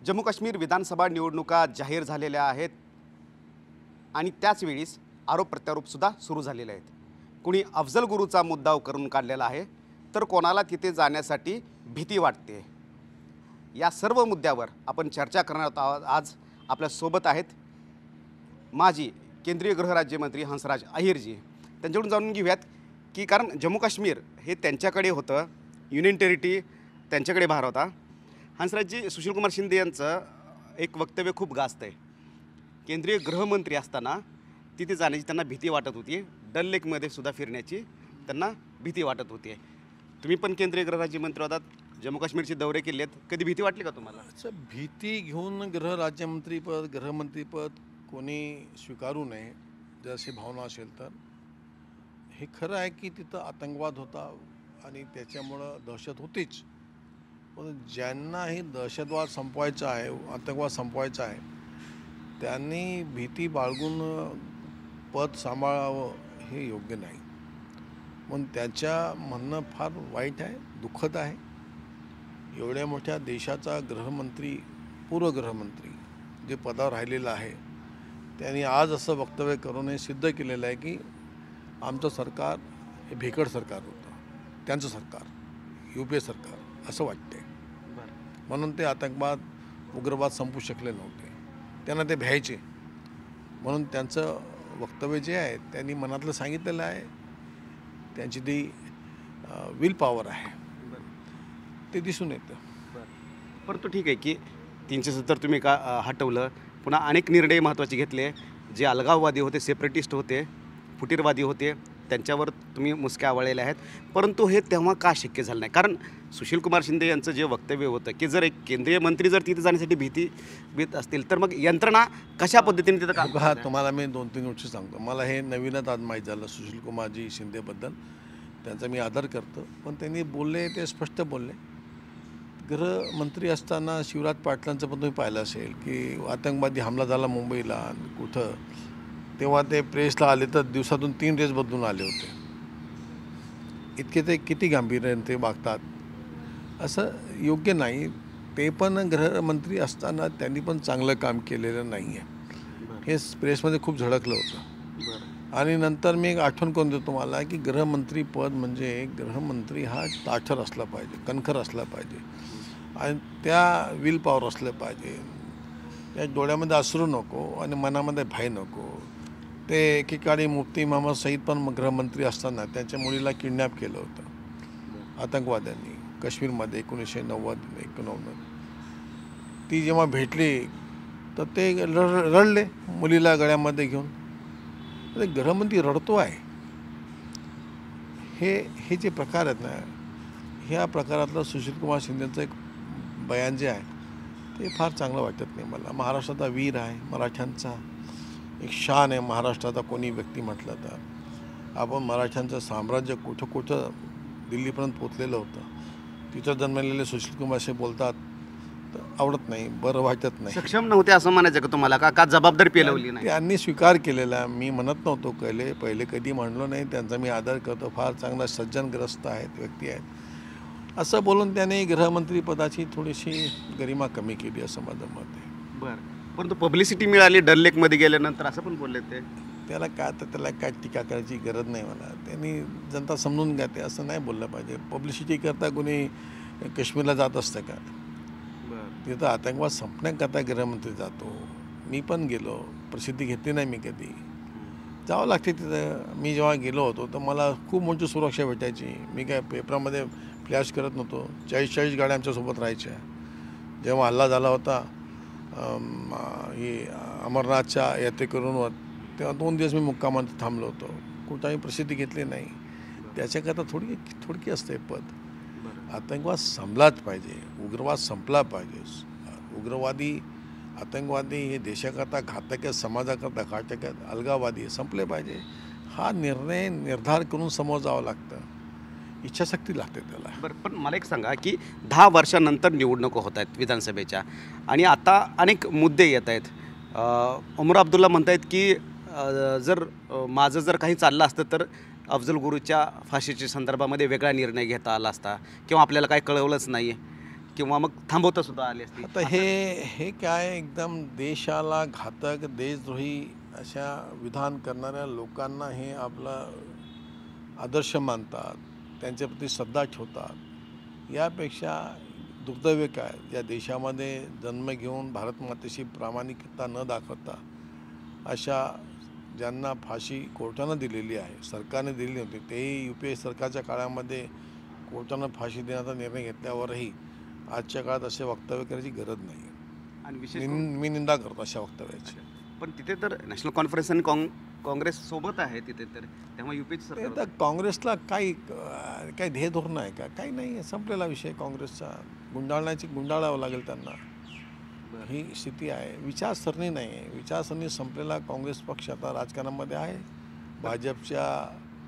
जम्मू काश्मीर विधानसभा निवडणुका जाहीर झालेल्या आहेत आणि त्याच वेळीस आरोप प्रत्यारोपसुद्धा सुरू झालेले आहेत। कुणी अफजल गुरुचा मुद्दा करून काढलेला आहे, तर कोणाला तिथे जाण्यासाठी भीती वाटते। या सर्व मुद्द्यावर आपण चर्चा करणार आहोत। आज आपल्या सोबत आहेत माजी केंद्रीय गृहराज्यमंत्री हंसराज अहिरजी। त्यांच्याकडून जाणून घेऊयात की कारण जम्मू काश्मीर हे त्यांच्याकडे होतं, युनियन टेरिटरी त्यांच्याकडे भार होता। हंसराजजी, सुशीलकुमार शिंदे यांचं एक वक्तव्य खूप गाजत आहे। केंद्रीय गृहमंत्री असताना तिथे जाण्याची त्यांना भीती वाटत होती, डल लेकमध्ये सुद्धा फिरण्याची त्यांना भीती वाटत होती। तुम्ही पण केंद्रीय गृहराज्यमंत्री होतात, जम्मू काश्मीरचे दौरे केले आहेत, कधी भीती वाटली का तुम्हाला? असं भीती घेऊन गृहराज्यमंत्रीपद गृहमंत्रीपद कोणी स्वीकारू नये जर अशी भावना असेल तर। हे खरं आहे की तिथं आतंकवाद होता आणि त्याच्यामुळं दहशत होतीच, पण ज्यांना ही दहशतवाद संपवायचा आहे, आतंकवाद संपवायचा आहे, त्यांनी भीती बाळगून पद सांभाळावं हे योग्य नाही। पण त्याच्या म्हणणं फार वाईट आहे, दुःखद आहे। एवढ्या मोठ्या देशाचा गृहमंत्री, पूर्व गृहमंत्री जे पदावर राहिलेला आहे, त्यांनी आज असं वक्तव्य करून हे सिद्ध केलेलं आहे की आमचं सरकार हे भेकड सरकार होतं, त्यांचं सरकार UPA सरकार असं वाटते। म्हणून ते आतंकवाद उग्रवाद संपू शकले नव्हते, त्यांना ते भ्यायचे। म्हणून त्यांचं वक्तव्य जे आहे त्यांनी मनातलं सांगितलेलं आहे, त्यांची ती विल पॉवर आहे, ते दिसून येतं। परंतु ठीक आहे की 370 तुम्ही का हटवलं, पुन्हा अनेक निर्णय महत्त्वाचे घेतले। जे अलगाववादी होते, सेपरेटिस्ट होते, फुटीरवादी होते, त्यांच्यावर तुम्ही मुसक्या आवळलेल्या आहेत। परंतु हे तेव्हा का शक्य झालं नाही? कारण सुशीलकुमार शिंदे यांचं जे वक्तव्य होतं की जर एक केंद्रीय मंत्री जर तिथे जाण्यासाठी भीत असतील तर मग यंत्रणा कशा पद्धतीने तिथं काम हा तुम्हाला मी 2-3 गोष्टी सांगतो। मला हे नवीनच आज माहीत झालं सुशीलकुमारजी शिंदेबद्दल, त्यांचा मी आदर करतो। पण त्यांनी बोलले ते स्पष्ट बोलले। गृहमंत्री असताना शिवराज पाटलांचं पण तुम्ही पाहिलं असेल की आतंकवादी हमला झाला मुंबईला कुठं, तेव्हा ते प्रेसला आले तर दिवसातून 3 ड्रेस बदलून आले होते। इतके ते किती गांभीर्याने ते वागतात, असं योग्य नाही। ते पण गृहमंत्री असताना त्यांनी पण चांगलं काम केलेलं नाही आहे, हे प्रेसमध्ये खूप झळकलं होतं। आणि नंतर मी एक आठवण करून देतो तुम्हाला की गृहमंत्री पद म्हणजे गृहमंत्री हा ताठर असला पाहिजे, कणखर असला पाहिजे आणि त्या विल पॉवर असलं पाहिजे। त्या डोळ्यामध्ये अश्रू नको आणि मनामध्ये भय नको। ते एकेकाळी मुफ्ती मोहम्मद सईद पण गृहमंत्री असताना त्यांच्या मुलीला किडनॅप केलं होतं आतंकवाद्यांनी काश्मीरमध्ये 1990-91। ती जेव्हा भेटली तर ते रडले मुलीला गळ्यामध्ये घेऊन। ते गृहमंत्री रडतो आहे, हे जे प्रकार आहेत ना, ह्या प्रकारातलं सुशीलकुमार शिंदेचं एक बयान जे आहे ते फार चांगलं वाटत नाही मला। महाराष्ट्राचा वीर आहे, मराठ्यांचा एक शान आहे महाराष्ट्राचा। कोणी व्यक्ती म्हटलं तर आपण मराठ्यांचं साम्राज्य कुठं कुठं दिल्लीपर्यंत पोचलेलं होतं, तिथं जन्मलेले सुशीलकुमार असे बोलतात तर आवडत नाही, बरं वाटत नाही। सक्षम नव्हते असं म्हणायचं का तुम्हाला? का जबाबदारी पेलवली नाही? त्यांनी स्वीकार केलेला, मी म्हणत नव्हतो पहिले कधी म्हणलो नाही। त्यांचा मी आदर करतो, फार चांगला सज्जनग्रस्त आहेत, व्यक्ती आहेत। असं बोलून त्याने गृहमंत्री पदाची थोडीशी गरिमा कमी केली असं माझं मत आहे। बरं, परंतु पब्लिसिटी मिळाली डल लेकमध्ये गेल्यानंतर असं पण बोलले ते। त्याला काय टीका करायची गरज नाही मला। त्यांनी जनता समजून घ्याते असं नाही बोललं पाहिजे। पब्लिसिटी करता कोणी काश्मीरला जात असतं का? तिथं आतंकवाद संपण्याकरता गृहमंत्री जातो। मी पण गेलो, प्रसिद्धी घेतली नाही मी कधी, जावं लागते तिथं। मी जेव्हा गेलो होतो तर मला खूप मोठी सुरक्षा भेटायची। मी काय पेपरामध्ये फ्लॅश करत नव्हतो, 40-40 गाड्या आमच्यासोबत राहायच्या। जेव्हा हल्ला झाला होता ही अमरनाथच्या यात्रेकरूंवर, तेव्हा 2 दिवस मी मुक्कामात थांबलो होतो, कुठंही प्रसिद्धी घेतली नाही। त्याच्याकरता थोडकी असते पद। आतंकवाद संपलाच पाहिजे, उग्रवाद संपला पाहिजे। उग्रवादी आतंकवादी हे देशाकरता घातक आहेत, समाजाकरता घातक आहेत, अलगावादी संपले पाहिजे। हा निर्धार करून समोर जावं लागतं, इच्छाशक्ती लागते त्याला। बरं, पण मला एक सांगा की 10 वर्षानंतर निवडणुका होत आहेत विधानसभेच्या आणि आता अनेक मुद्दे येत आहेत। उमर अब्दुल्ला म्हणतायत की जर माझं जर काही चाललं असतं तर अफजल गुरुच्या फाशीच्या संदर्भामध्ये वेगळा निर्णय घेता आला असता, किंवा आपल्याला काय कळवलंच नाही किंवा मग थांबवता सुद्धा आली असती. आता हे काय एकदम देशाला घातक देशद्रोही अशा विधान करणाऱ्या लोकांना हे आपलं आदर्श मानतात, त्यांच्याप्रती श्रद्धा ठेवतात. यापेक्षा दुर्दैव काय, या देशामध्ये जन्म घेऊन भारतमातेशी प्रामाणिकता न दाखवता अशा ज्यांना फाशी कोर्टानं दिलेली आहे, सरकारने दिलेली होती, तेही UPA सरकारच्या काळामध्ये कोर्टानं फाशी देण्याचा निर्णय घेतल्यावरही आजच्या काळात असे वक्तव्य करायची गरज नाही. आणि विशेष मी निंदा करतो अशा वक्तव्याची. पण तिथे तर नॅशनल कॉन्फरन्स आणि काँग्रेस सोबत आहे तिथे, तर त्यामुळे UPA ते सरकार तर काँग्रेसला काही ध्येय धोरण आहे का? काही नाही आहे. संपलेला विषय काँग्रेसचा. गुंडाळावं लागेल त्यांना. ही स्थिती आहे. विचारसरणी नाही आहे. विचारसरणी संपलेला काँग्रेस पक्ष आता राजकारणामध्ये आहे. भाजपच्या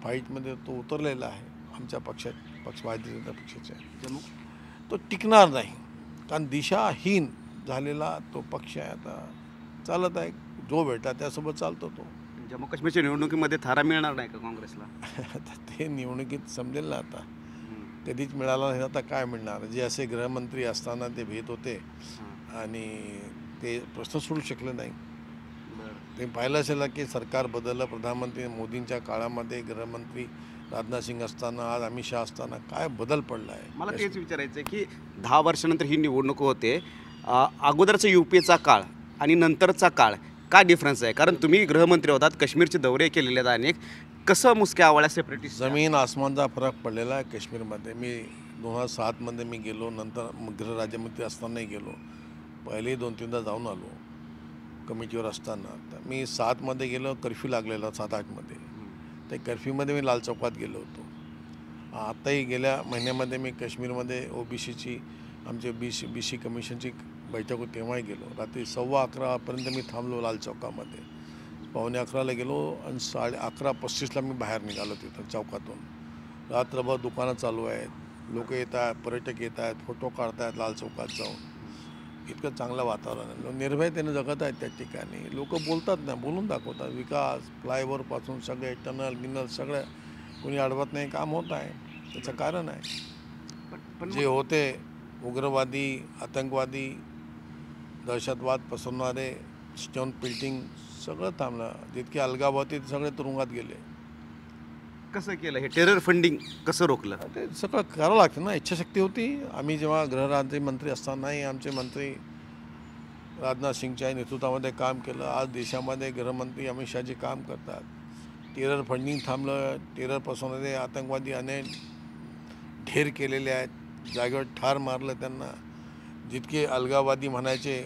फाईटमध्ये तो उतरलेला आहे. आमच्या भारतीय जनता पक्षाच्या तो टिकणार नाही, कारण दिशाहीन झालेला तो पक्ष आहे. आता चालत आहे, जो भेटा त्यासोबत चालतो तो. जम्मू काश्मीरच्या निवडणुकीमध्ये थारा मिळणार नाही का काँग्रेसला? आता ते निवडणुकीत समजेल ना. आता कधीच मिळाला नाही, आता काय मिळणार. जे असे गृहमंत्री असताना ते भेट होते आणि ते प्रश्न सोडू शकले नाही. ते पाहिलं असेल की सरकार बदललं. प्रधानमंत्री मोदींच्या काळामध्ये गृहमंत्री राजनाथ सिंग असताना, आज अमित शहा असताना काय बदल पडला आहे. मला तेच विचारायचं आहे की 10 वर्षानंतर ही निवडणूक होते. अगोदरचा UPAचा काळ आणि नंतरचा काळ काय डिफरन्स आहे? कारण तुम्ही गृहमंत्री होतात, काश्मीरचे दौरे केलेले आहेत अनेक. कसं मुसक्या आवळ्या सेपरेटिस्ट जमीन आसमानचा फरक पडलेला आहे काश्मीरमध्ये. मी 2007मध्ये मी गेलो, नंतर गृहराज्यमंत्री असतानाही गेलो. पहिले 2-3दा जाऊन आलो कमिटीवर असताना. तर मी 7मध्ये गेलो, कर्फ्यू लागलेला 7-8मध्ये. त्या कर्फ्यूमध्ये मी लाल चौकात गेलो होतो. आत्ताही गेल्या महिन्यामध्ये मी काश्मीरमध्ये OBCची आमचे BC कमिशनची बैठक होती, तेव्हाही गेलो. रात्री 11:15 मी थांबलो लाल चौकामध्ये. 11:15 गेलो आणि 11:35 मी बाहेर निघालो तिथं चौकातून. रात्रभर दुकानं चालू आहेत, लोक येत आहेत, पर्यटक येत आहेत, फोटो काढत आहेत लाल चौकात जाऊन. इतकं चांगलं वातावरण आहे. निर्भयतेने जगत आहेत त्या ठिकाणी. लोक बोलतात ना, बोलून दाखवतात. विकास, फ्लायओव्हरपासून सगळे टनल सगळं कोणी अडवत नाही, काम होत आहे. त्याचं कारण आहे जे होते उग्रवादी, आतंकवादी, दहशतवाद पसरवणारे, स्टोन पिल्टिंग सगळं थांबलं. जितके अलगाव होते ते सगळे तुरुंगात गेले. कसं केलं हे टेरर फंडिंग कसं रोखलं? ते सगळं करावं लागतं ना. इच्छाशक्ती होती. आम्ही जेव्हा गृहराज्यमंत्री असतानाही आमचे मंत्री राजनाथ सिंगच्या नेतृत्वामध्ये काम केलं. आज देशामध्ये गृहमंत्री अमित शहाजी काम करतात. टेरर फंडिंग थांबलं. टेरर पसरवणारे आतंकवादी अनेक ढेर केलेले आहेत, जागेवर ठार मारलं त्यांना. जितके अलगाववादी म्हणायचे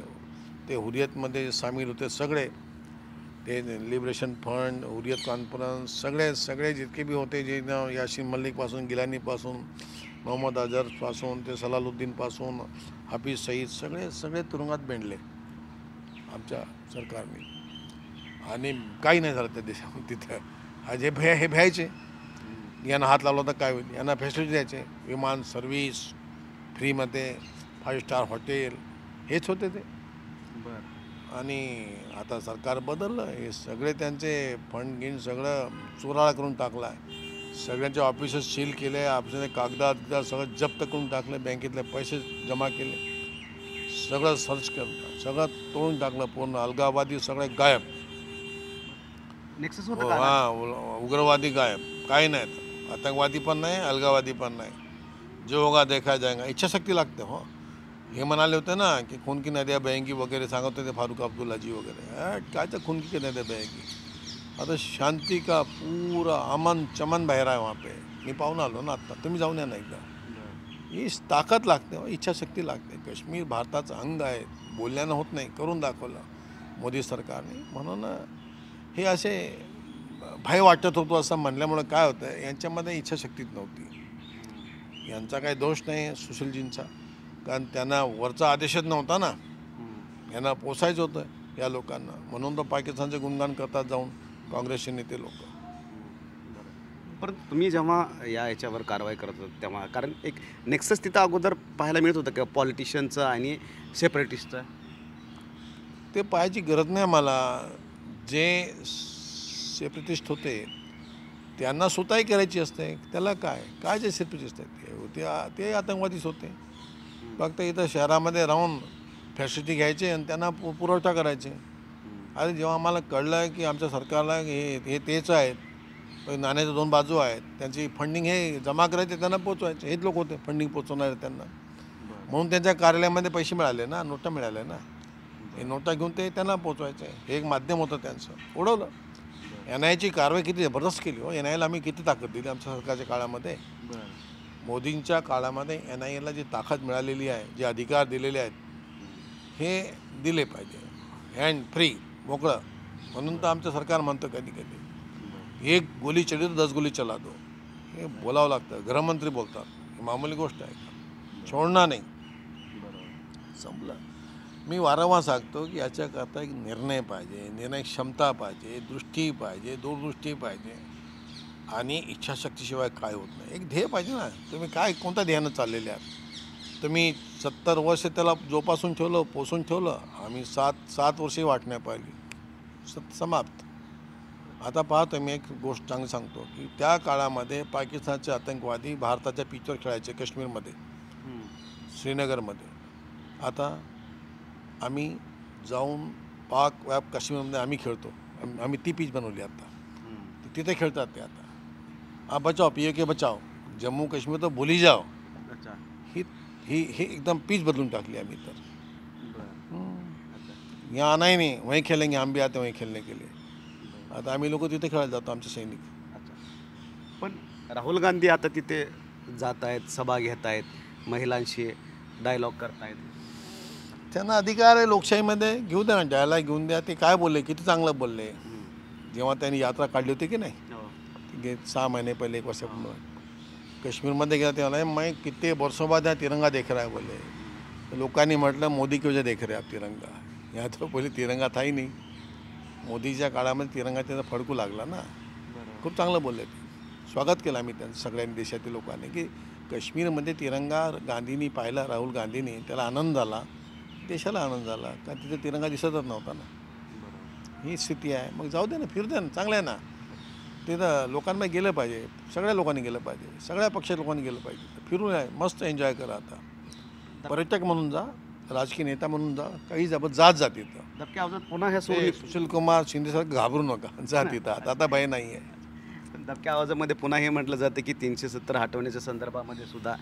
ते हुरियतमध्ये सामील होते सगळे. ते लिबरेशन फंड, हुरियत कॉन्फरन्स, सगळे जितके बी होते, जे यासीन मलिकपासून, गिलानीपासून, मोहम्मद अजहरपासून ते सलालुद्दीनपासून हाफिज सईद, सगळे तुरुंगात बेंडले आमच्या सरकारने. आणि काही नाही झालं त्या देशामध्ये. तिथं हे भ्यायचे, यांना हात लावला तर काय होईल, यांना फॅसिलिटी द्यायचे, विमान सर्व्हिस फ्रीमध्ये, 5 स्टार हॉटेल, हेच होते ते. आणि आता सरकार बदललं. हे सगळे त्यांचे फंड गिन सगळं चुराळा करून टाकला आहे. सगळ्यांचे ऑफिसेस सील केले, ऑफिसने कागदात सगळं जप्त करून टाकले, बँकेतले पैसे जमा केले, सगळं सर्च केलं, सगळं तोडून टाकलं पूर्ण. अलगाववादी सगळे गायब. नेक्सस उग्रवादी गायब, काही नाहीत. आतंकवादी पण नाही, अलगाववादी पण नाही. जो होगा देखा जाएगा. इच्छाशक्ती लागते. हो, हे म्हणाले होते ना की खून की नद्या बहेंगी वगैरे सांगत होते फारूक अब्दुल्लाजी वगैरे. काय तर खून की नद्या बहेंगी. आता शांती का पूरा अमन चमन बह रहा है वहाँ पे. मी पाहून आलो ना आत्ता. तुम्ही जाऊन या ना एकदा. ही ताकद लागते, इच्छाशक्ती लागते. काश्मीर भारताचं अंग आहे. बोलण्यानं होत नाही, करून दाखवलं मोदी सरकारने. म्हणून हे असे भय वाटत होतो असं म्हणल्यामुळं काय होतं, यांच्यामध्ये इच्छाशक्तीच नव्हती. यांचा काही दोष नाही सुशीलजींचा, कारण त्यांना वरचा आदेशच नव्हता ना. यांना पोसायचं होतं या लोकांना. म्हणून तर पाकिस्तानचे गुणगान करतात जाऊन काँग्रेसचे नेते लोक. परंतु तुम्ही जेव्हा याच्यावर कारवाई करत होता तेव्हा, कारण एक नेक्सस तिथं अगोदर पाहायला मिळत होतं किंवा पॉलिटिशियनचं आणि सेपरेटिस्टचं, ते पाहायची गरज नाही मला. जे सेपरेटिस्ट होते त्यांना स्वतःही करायची असते. त्याला काय जे सेपरेटिस्ट आहेत ते आतंकवादीच होते. फक्त इथं शहरामध्ये राहून फॅसिलिटी घ्यायचे आणि त्यांना पुरवठा करायचे. अरे जेव्हा आम्हाला कळलं की आमच्या सरकारला हे तेच आहेत, नाण्याच्या दोन बाजू आहेत, त्यांची फंडिंग हे जमा करायचे त्यांना पोचवायचे, हेच लोक होते फंडिंग पोचवणारे त्यांना. म्हणून त्यांच्या कार्यालयामध्ये पैसे मिळाले ना, नोटा मिळाल्या ना, हे नोटा घेऊन ते त्यांना पोचवायचे. हे एक माध्यम होतं त्यांचं, उडवलं. NIAची कारवाई किती जबरदस्त केली हो. NIAला आम्ही किती ताकद दिली आमच्या सरकारच्या काळामध्ये. मोदींच्या काळामध्ये NIAला जी ताकद मिळालेली आहे, जे अधिकार दिलेले आहेत, हे दिले पाहिजे. हँड फ्री, मोकळं. म्हणून तर आमचं सरकार म्हणतं कधी कधी एक गोली चली तर 10 गोली चला दो. हे बोलावं लागतं. गृहमंत्री बोलतात, ही मामूली गोष्ट आहे का? सोडणार नाही. संपलं. मी वारंवार सांगतो की याच्याकरता एक निर्णय पाहिजे, निर्णय क्षमता पाहिजे, दृष्टी पाहिजे, दूरदृष्टी पाहिजे आणि इच्छाशक्तीशिवाय काय होत नाही. एक ध्येय पाहिजे ना. तुम्ही काय कोणत्या ध्येयानं चाललेले आहात? तुम्ही 70 वर्ष त्याला जोपासून ठेवलं, पोसून ठेवलं. आम्ही 7 वर्षे वाटण्या पाहिली, समाप्त. आता पाहतो मी एक गोष्ट चांगली सांगतो की त्या काळामध्ये पाकिस्तानचे आतंकवादी भारताच्या पिचवर खेळायचे काश्मीरमध्ये, श्रीनगरमध्ये. आता आम्ही जाऊन पाक व्याप काश्मीरमध्ये आम्ही खेळतो. आम्ही ती पीच बनवली आता, तिथे खेळतात ते आता. हा बचाव, PAK बचाव. जम्मू काश्मीर तर बोली जाओ. ही एकदम पीच बदलून टाकली आम्ही तर. यहाँ आना ही नहीं, वहीं खेलेंगे, हम भी आते वहीं खेलने के लिए. आता आम्ही लोक तिथे खेळायला जातो, आमचे सैनिक. पण राहुल गांधी आता तिथे जात आहेत, सभा घेत आहेत, महिलांशी डायलॉग करतायत. त्यांना अधिकार आहे लोकशाहीमध्ये, घेऊ द्या ना, डायलॉग घेऊन द्या. ते काय बोलले, किती चांगलं बोलले. जेव्हा त्यांनी यात्रा काढली होती की नाही, 6 महीने पहिले, 1 वर्षापूर्वी काश्मीरमध्ये गेला तेव्हा मैं कितने वर्षों बाद यहाँ तिरंगा देख रहा है बोले. तो लोकांनी म्हटलं मोदी की वजह देख रहे आप तिरंगा. यहाँ तो पहिले तिरंगा था ही नहीं. मोदीच्या काळामध्ये तिरंगा त्यांना फडकू लागला ना. खूप चांगलं बोलले ते. स्वागत केलं आम्ही त्यांचं सगळ्यांनी, देशातील लोकांनी, की काश्मीरमध्ये तिरंगा गांधींनी पाहिला, राहुल गांधींनी, त्याला आनंद झाला, देशाला आनंद झाला. कारण तिथे तिरंगा दिसतच नव्हता ना. ही स्थिती आहे. मग जाऊ दे ना, फिरू दे ना, चांगलं आहे ना. तिथं लोकांमध्ये गेलं पाहिजे, सगळ्या लोकांनी गेलं पाहिजे, सगळ्या पक्षाच्या लोकांनी गेलं पाहिजे. फिरून आहे, मस्त एन्जॉय करा. आता पर्यटक म्हणून जा, राजकीय नेता म्हणून जा, काही जात तिथं. दबक्या आवाजात पुन्हा ह्या सुशील कुमार शिंदेसारखं घाबरू नका, जा तिथं. आता भय नाही आहे. दबक्या आवाजामध्ये पुन्हा हे म्हटलं जातं की 370 हटवण्याच्या संदर्भामध्ये सुद्धा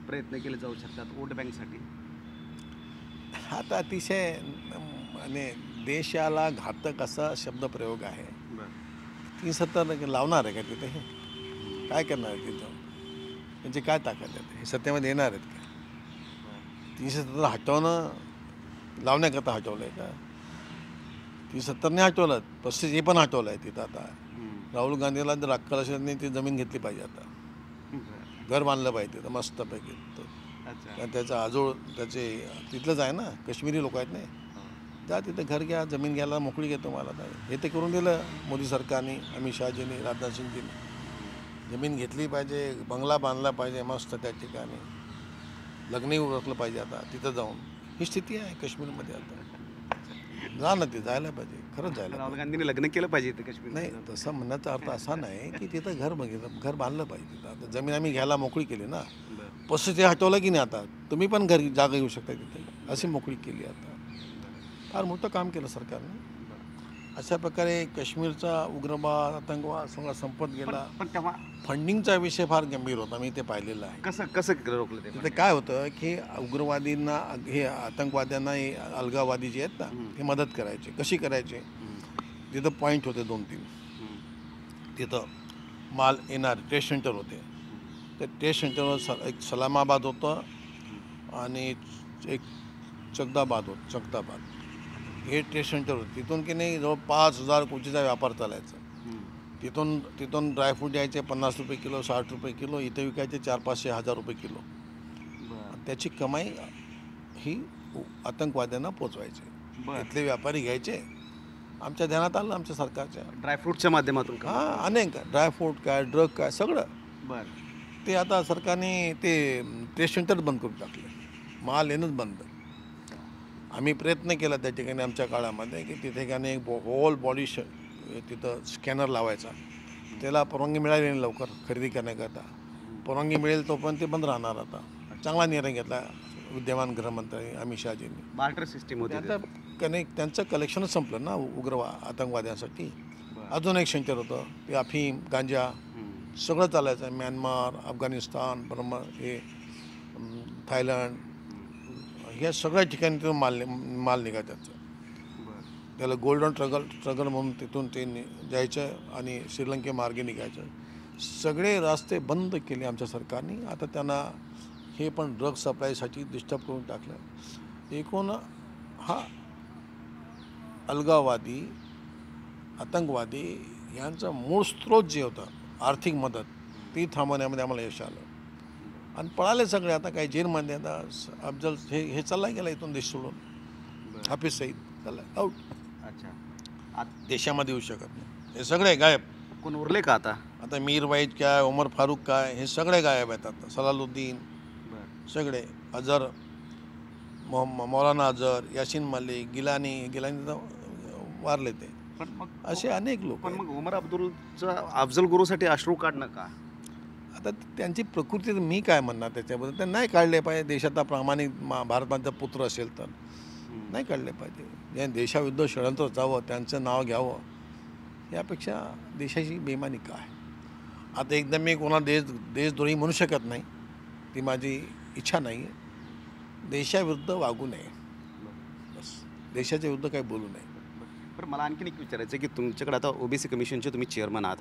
प्रयत्न केले जाऊ शकतात वोट बँकसाठी. आता अतिशय आणि देशाला घातक असा शब्दप्रयोग आहे. 370 लावणार आहे का तिथे? हे काय करणार आहे तिथं? त्यांची काय ताकद आहे? हे सत्तेमध्ये येणार आहेत का? 370 हटवणं लावण्याकरता हटवलं आहे का? 370ने हटवलं, 35 हे पण हटवलं आहे तिथं. आता राहुल गांधीला जर अक्कल असेल नाही, ती जमीन घेतली पाहिजे. आता घर बांधलं पाहिजे तिथं मस्तपैकी. कारण त्याचा आजोळ त्याचे तिथलंच आहे ना, काश्मीरी लोक आहेत नाही. त्या तिथं घर घ्या, जमीन घ्यायला मोकळी घेतो मला. हे ते करून दिलं मोदी सरकारने, अमित शहाजींनी, राजनाथ सिंगजींनी. जमीन घेतली पाहिजे, बंगला बांधला पाहिजे मस्त त्या ठिकाणी, लग्नही उरकलं पाहिजे. आता तिथं जाऊन ही स्थिती आहे काश्मीरमध्ये. आता जा ना, ते जायला पाहिजे, खरंच जायला. राहुल गांधीने लग्न केलं पाहिजे इथे काश्मीर. नाही, तसं म्हणण्याचा अर्थ असा नाही की तिथं घर बांधलं पाहिजे. तिथं आता जमीन आम्ही घ्यायला मोकळी केली ना. 35 ते हटवलं की नाही, आता तुम्ही पण घरी जागा घेऊ शकता तिथे, अशी मोकळी केली. आता फार मोठं काम केलं सरकारने. अशा प्रकारे काश्मीरचा उग्रवाद, आतंकवाद सगळा संपत गेला. पण तेव्हा फंडिंगचा विषय फार गंभीर होता. मी ते पाहिलेलं आहे. कसं रोखलं ते? तिथे काय होतं की उग्रवादींना, हे आतंकवाद्यांना, हे अलगावादी जे आहेत ना, हे मदत करायचे. कशी करायचे? तिथं पॉईंट होते 2-3. तिथं माल येणार टेस्ट सेंटर होते. ते टेस्ट सेंटरवर एक सलामाबाद होतं आणि एक चगदाबाद. हे टेस्ट सेंटर होतं. तिथून की नाही जवळ 5,000 कोटीचा व्यापार चालायचा. तिथून ड्रायफ्रूट यायचे 50 रुपये किलो, 60 रुपये किलो. इथे विकायचे 400-500 रुपये किलो. त्याची कमाई ही आतंकवाद्यांना पोचवायची. इथले व्यापारी घ्यायचे. आमच्या ध्यानात आलं आमच्या सरकारच्या ड्रायफ्रूटच्या माध्यमातून. हां, अनेक ड्रायफ्रूट काय, ड्रग काय, सगळं. ते आता सरकारने ते टेस्ट सेंटर बंद करून टाकले. माल येणंच बंद. आम्ही प्रयत्न केला त्या ठिकाणी आमच्या काळामध्ये की तिथे ठिकाणी एक होल बॉडी तिथं स्कॅनर लावायचा. त्याला परवानगी मिळाली नाही लवकर खरेदी करण्याकरता. परवानगी मिळेल तोपर्यंत ते बंद राहणार. आता चांगला निर्णय घेतला विद्यमान गृहमंत्री अमित शहाजींनी. बार्टर सिस्टीम होती आता त्यांचं कलेक्शनच संपलं ना आतंकवाद्यांसाठी. अजून एक शंकर होतं ते अफीम गांजा सगळं चालायचं. म्यानमार, अफगाणिस्तान, बर्मा, हे थायलंड, ह्या सगळ्या ठिकाणी तिथून माल निघायचा. त्याला गोल्डन ट्रगल म्हणून तिथून ते जायचं आणि श्रीलंकेमार्गे निघायचं. सगळे रस्ते बंद केले आमच्या सरकारने. आता त्यांना हे पण ड्रग सप्लायसाठी डिस्टर्ब करून टाकलं. एकूण हा अलगाववादी, आतंकवादी यांचा मूळ स्रोत जे होता आर्थिक मदत ती थांबवण्यामध्ये आम्हाला यश आलं. आणि पळाले सगळे. आता काही जेलमध्ये आता अफजल हे चालला गेला इथून देश सोडून. हाफिज सईद चालला आऊट. अच्छा, देशामध्ये येऊ शकत नाही. हे सगळे गायब. कोण उरले का आता? आता मीर वाईद काय, उमर फारूक काय, हे सगळे गायब आहेत आता. सलालुद्दीन सगळे, अजहर, मौलाना अजहर, यासीन मलिक, गिलानी तर वारले ते. पण मग असे अनेक लोक. पण मग उमर अफजल गुरुसाठी अश्रू काढणं का? आता त्यांची प्रकृती मी काय म्हणणार त्याच्याबद्दल. ते नाही काढले पाहिजे. देशाचा प्रामाणिक भारताचा पुत्र असेल तर नाही काढले पाहिजे. ज्या देशाविरुद्ध षडयंत्र जावं, त्यांचं नाव घ्यावं, यापेक्षा देशाची बेईमानी काय. आता एकदम मी कोणाला देशद्रोही म्हणू शकत नाही, ती माझी इच्छा नाही आहे. देशाविरुद्ध वागू नये, बस. देशाच्या विरुद्ध काही बोलू नये. पण मला आणखीन एक विचारायचं आहे की तुमच्याकडे आता ओबीसी कमिशनचे तुम्ही चेअरमन आहात.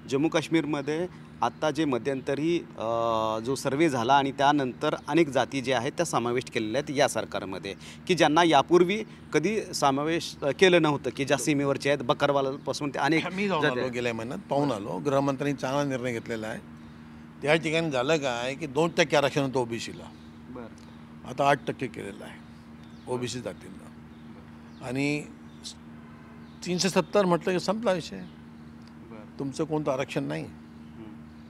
जम्मू काश्मीरमध्ये आत्ता जे मध्यंतरी जो सर्वे झाला आणि त्यानंतर अनेक जाती ज्या आहेत त्या समाविष्ट केलेल्या आहेत या सरकारमध्ये, की ज्यांना यापूर्वी कधी समावेश केलं नव्हतं, की ज्या सीमेवरचे आहेत, बकरवालापासून ते अनेक. मी जाऊन आलो गेल्या महिन्यात, पाहून आलो. गृहमंत्र्यांनी चांगला निर्णय घेतलेला आहे. त्या ठिकाणी झालं काय की 2% आरक्षण होतं ओबीसीला, आता 8% केलेलं आहे ओबीसी जातींना. आणि 370 म्हटलं की संपला विषय. तुमचं कोणतं आरक्षण नाही,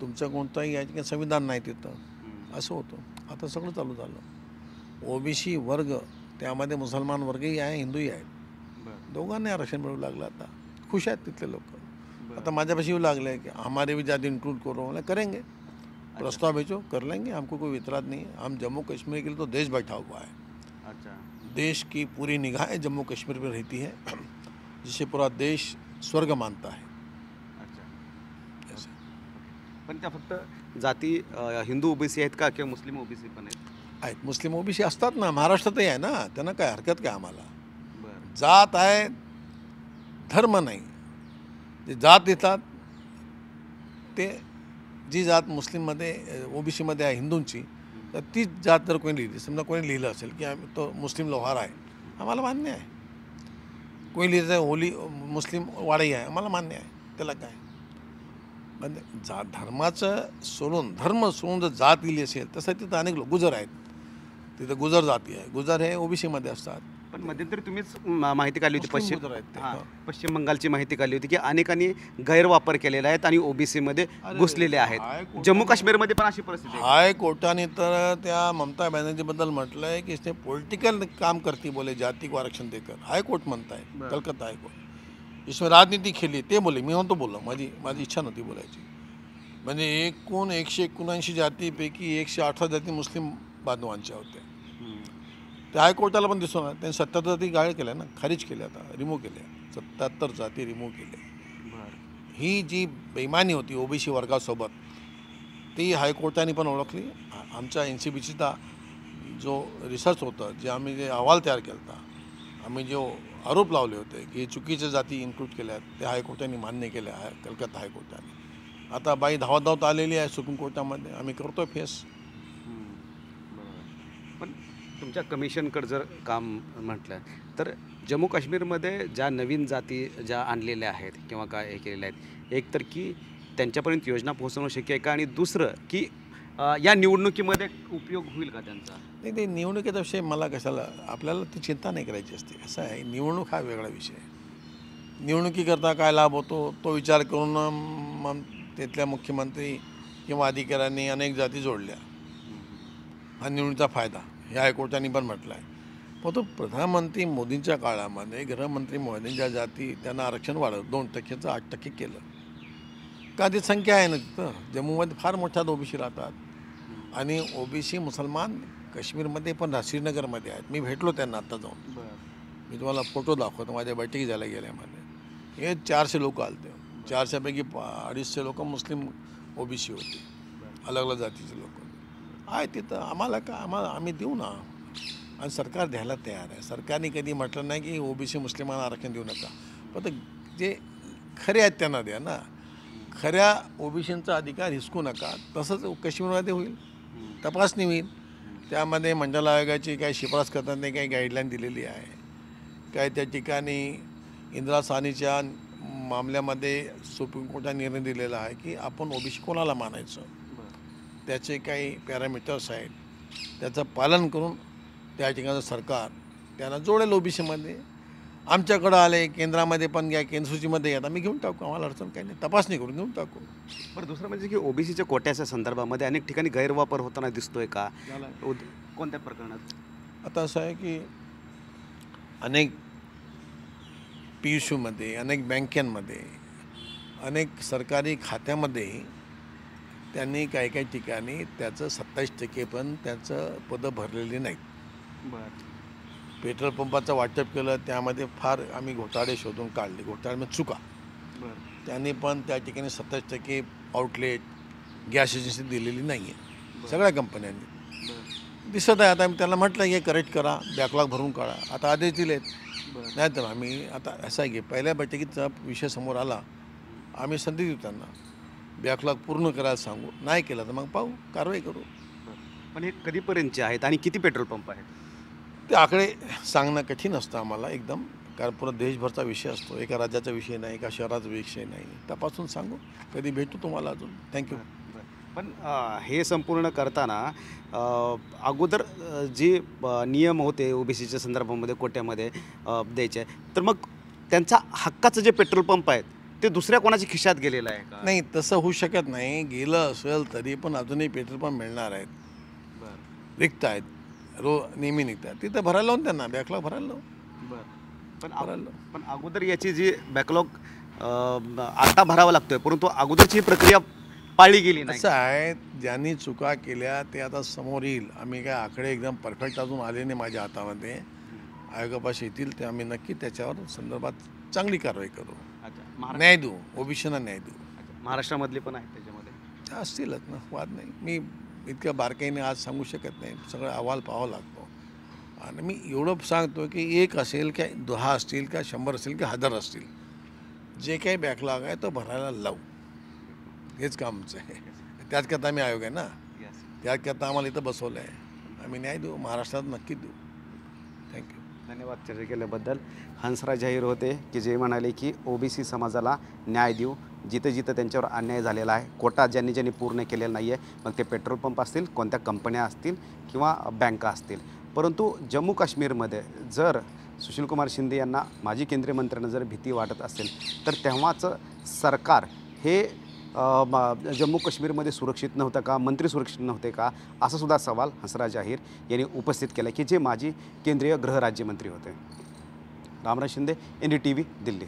तुमचं कोणतंही या ठिकाणी संविधान नाही तिथं, असं होतं. आता सगळं चालू झालं. ओबीसी वर्ग, त्यामध्ये मुसलमान वर्गही आहे, हिंदूही आहेत, दोघांनी आरक्षण मिळू लागलं. आता खुश आहेत तिथले लोक. आता माझ्यापाशी येऊ लागले की हमारे भी जाती इंक्लूड करो. मला करेंगे, प्रस्ताव भेजो, कर लेंगे, हमको कोई इतराज़ नहीं है. हम जम्मू कश्मीर के लिए तो देश बैठा हुआ है. अच्छा, देश की पूरी निगाहें जम्मू कश्मीर पर रहती है, जिसे पूरा देश स्वर्ग मानता है. अच्छा, ऐसे. पण त्या फक्त जाती हिंदू ओबीसी आहेत का किंवा मुस्लिम ओबीसी पण आहेत? मुस्लिम ओबीसी असतात ना, महाराष्ट्रातही आहे ना. त्यांना काय हरकत काय आम्हाला. जात आहे, धर्म नाही. जे जात देतात ते, जी जात मुस्लिममध्ये ओबीसीमध्ये आहे हिंदूंची, तर तीच जात जर कोणी लिहिली, समजा कोणी लिहिलं असेल की आम्ही तो मुस्लिम लोहार आहे, आम्हाला मान्य आहे. कोणी लिहिलं आहे होली मुस्लिम वाडई आहे, आम्हाला मान्य आहे. त्याला काय. म्हणजे धर्माचं सोडून, धर्म सोडून जर जात लिहिली असेल, तसं तिथं अनेक लोक गुजर आहेत. तिथं गुजर जाती आहे. गुजर हे ओबीसीमध्ये असतात. पण मध्यंतरी तुम्हीच माहिती काढली होती, मुस्लिम पश्चिम बंगालची माहिती काढली होती की अनेकांनी गैरवापर केलेला आहे आणि ओबीसीमध्ये घुसलेले आहेत. जम्मू काश्मीरमध्ये पण अशी परिस्थिती आहे. हायकोर्टाने तर त्या ममता बॅनर्जीबद्दल म्हटलं आहे की इसने पॉलिटिकल काम करती बोले जाती को आरक्षण देकर. हायकोर्ट म्हणत आहे, कलकत्ता हायकोर्ट. इसमें राजनीती खेळली ते बोले. मी म्हणतो बोललो, माझी इच्छा नव्हती बोलायची. म्हणजे एकूण 179 जातीपैकी 118 जाती मुस्लिम बांधवांच्या होत्या. ते हायकोर्टाला पण दिसून आलं. त्यांनी 77 जाती गाळ केल्या ना, खारिज केल्या, आता रिमूव्ह केल्या. 77 जाती रिमूव्ह केल्या. ही जी बेईमानी होती ओबीसी वर्गासोबत, ती हायकोर्टाने पण ओळखली. आमच्या NCBCचा जो रिसर्च होता, जे आम्ही जे अहवाल तयार केला होता, आम्ही जो आरोप लावले होते की चुकीच्या जाती इन्क्लूड केल्या आहेत, ते हायकोर्टाने मान्य केल्या आहे, कलकत्ता हायकोर्टाने. आता बाई धावत आलेली आहे सुप्रीम कोर्टामध्ये. आम्ही करतो फेस. पण तुमच्या कमिशनकडे जर काम म्हटलं तर जम्मू काश्मीरमध्ये ज्या नवीन जाती ज्या आणलेल्या आहेत किंवा काय हे केलेल्या आहेत, एक तर की त्यांच्यापर्यंत योजना पोहोचवणं शक्य आहे का, आणि दुसरं की या निवडणुकीमध्ये उपयोग होईल का त्यांचा? नाही, ते निवडणुकीचा विषय मला कशाला, आपल्याला ती चिंता नाही करायची असते. असं आहे, निवडणूक हा वेगळा विषय आहे. निवडणुकीकरता काय लाभ होतो तो विचार करून तिथल्या मुख्यमंत्री किंवा अधिकाऱ्यांनी अनेक जाती जोडल्या. हा निवडणुकीचा फायदा हे हायकोर्टाने पण म्हटलं आहे. पण तो प्रधानमंत्री मोदींच्या काळामध्ये गृहमंत्री मोदींच्या जाती त्यांना आरक्षण वाढवलं, 2%चं 8% केलं. का ती संख्या आहे ना तिथं. जम्मूमध्ये फार मोठ्यात ओबीसी राहतात आणि ओबीसी मुसलमान काश्मीरमध्ये पण श्रीनगरमध्ये आहेत. मी भेटलो त्यांना आता जाऊन. मी तुम्हाला फोटो दाखवतो. माझ्या बैठकी झाला गेल्यामध्ये हे 400 लोक आले. 400पैकी 250 लोक मुस्लिम OBC होते, अलग अलग जातीचे लोक आहे तिथं. आम्ही देऊ ना, आणि सरकार द्यायला तयार आहे. सरकारने कधी म्हटलं नाही की OBC मुस्लिमांना आरक्षण देऊ नका, पण जे खरे आहेत त्यांना द्या ना. खऱ्या OBCंचा अधिकार हिसकू नका. तसंच काश्मीरमध्ये होईल, तपासणी होईल. त्यामध्ये मंडल आयोगाची काही शिफारस करताना काही गाईडलाईन दिलेली आहे. काय त्या ठिकाणी इंदिरा साहनीच्या मामल्यामध्ये सुप्रीम कोर्टाने निर्णय दिलेला आहे की आपण OBC कोणाला मानायचं, त्याचे काही पॅरामीटर्स आहेत, त्याचं पालन करून त्या ठिकाणचं सरकार त्यांना जोडेल OBCमध्ये. आमच्याकडं आले केंद्रामध्ये पण घ्या, केंद्र सूचीमध्ये घ्या, आम्ही घेऊन टाकू. आम्हाला अडचण काही नाही, तपासणी करून घेऊन टाकू. बरं, दुसरं म्हणजे की OBCच्या कोट्याच्या संदर्भामध्ये अनेक ठिकाणी गैरवापर होताना दिसतोय का? कोणत्या प्रकरणात? आता असं आहे की अनेक PSUमध्ये, अनेक बँकांमध्ये, अनेक सरकारी खात्यामध्ये त्यांनी काही काही ठिकाणी त्याचं 27% पण त्याचं पदं भरलेली नाहीत. पेट्रोल पंपाचं वाटप केलं, त्यामध्ये फार आम्ही घोटाळे शोधून काढले. घोटाळ्यामध्ये चुका. त्यांनी पण त्या ठिकाणी 27% आउटलेट गॅस एजन्सी दिलेली नाही आहे सगळ्या कंपन्यांनी. दिसत आहे. आता आम्ही त्यांना म्हटलं हे करेक्ट करा, बॅकलॉग भरून काढा. आता आदेश दिलेत. नाही तर आम्ही आता असं आहे की पहिल्या बैठकीचा विषय समोर आला, आम्ही संधी देऊ त्यांना, बॅकलॉग पूर्ण करायला सांगू. नाही केलं तर मग पाहू, कारवाई करू. पण हे कधीपर्यंतचे आहेत आणि किती पेट्रोल पंप आहेत? ते आकडे सांगणं कठीण असतं आम्हाला एकदम, कारण पूर्ण देशभरचा विषय असतो. एका राज्याचा विषय नाही, एका शहराचा विषय नाही. तपासून सांगू, कधी भेटू तुम्हाला अजून. थँक्यू. पण हे संपूर्ण करताना अगोदर जे नियम होते OBCच्या संदर्भामध्ये कोट्यामध्ये द्यायचे, तर मग त्यांचा हक्काचं जे पेट्रोल पंप आहेत ते दुसऱ्या कोणाच्या खिशात गेलेलं आहे का? नाही, तसं होऊ शकत नाही. गेलं असेल तरी पण अजूनही पेट्रोल पंप मिळणार आहेत, रिक्त आहेत, नेहमी निघतात. तिथं भरायला लावून त्यांना बॅकलॉग भरायला लावून. पण अगोदर याची जी बॅकलॉग आता भरावा लागतोय, परंतु अगोदरची प्रक्रिया पाळली गेली नाही. असं आहे, ज्यांनी चुका केल्या ते आता समोर येईल. आम्ही काय आकडे एकदम परफेक्ट अजून आले नाही माझ्या हातामध्ये. आयोगापाशी येतील ते आम्ही नक्की त्याच्यावर संदर्भात चांगली कारवाई करू. न्याय देऊ, OBCना न्याय देऊ. महाराष्ट्रामधले पण आहेत त्याच्यामध्ये? असतीलच ना, वाद नाही. मी इतक्या बारकाईने आज सांगू शकत नाही, सगळं अहवाल पाहावा लागतो. आणि मी एवढं सांगतो की 1 असेल का 10 असतील का 100 असतील का 1000 असतील, जे काही बॅकलॉग आहे तो भरायला लावू. हेच काम आमचं आहे. त्याचकरता आम्ही आयोग आहे ना, त्याचकरता आम्हाला इथं बसवलं आहे. आम्ही न्याय देऊ, महाराष्ट्रात नक्की देऊ. थँक्यू. धन्यवाद चर्चा केल्याबद्दल. हंसराज अहिर होते की जे म्हणाले की OBC समाजाला न्याय देऊ. जिथं जिथं त्यांच्यावर अन्याय झालेला आहे, कोटा ज्यांनी ज्यांनी पूर्ण केलेला नाही आहे, मग ते पेट्रोल पंप असतील, कोणत्या कंपन्या असतील किंवा बँका असतील. परंतु जम्मू काश्मीरमध्ये जर सुशीलकुमार शिंदे यांना माजी केंद्रीय मंत्र्यांना जर भीती वाटत असेल, तर तेव्हाचं सरकार हे जम्मू काश्मीरमध्ये सुरक्षित नव्हतं का, मंत्री सुरक्षित नव्हते का, असा सुद्धा सवाल हंसराज अहिर यांनी उपस्थित केला की जे माजी केंद्रीय गृहराज्यमंत्री होते. रामराज शिंदे, NDTV, दिल्ली.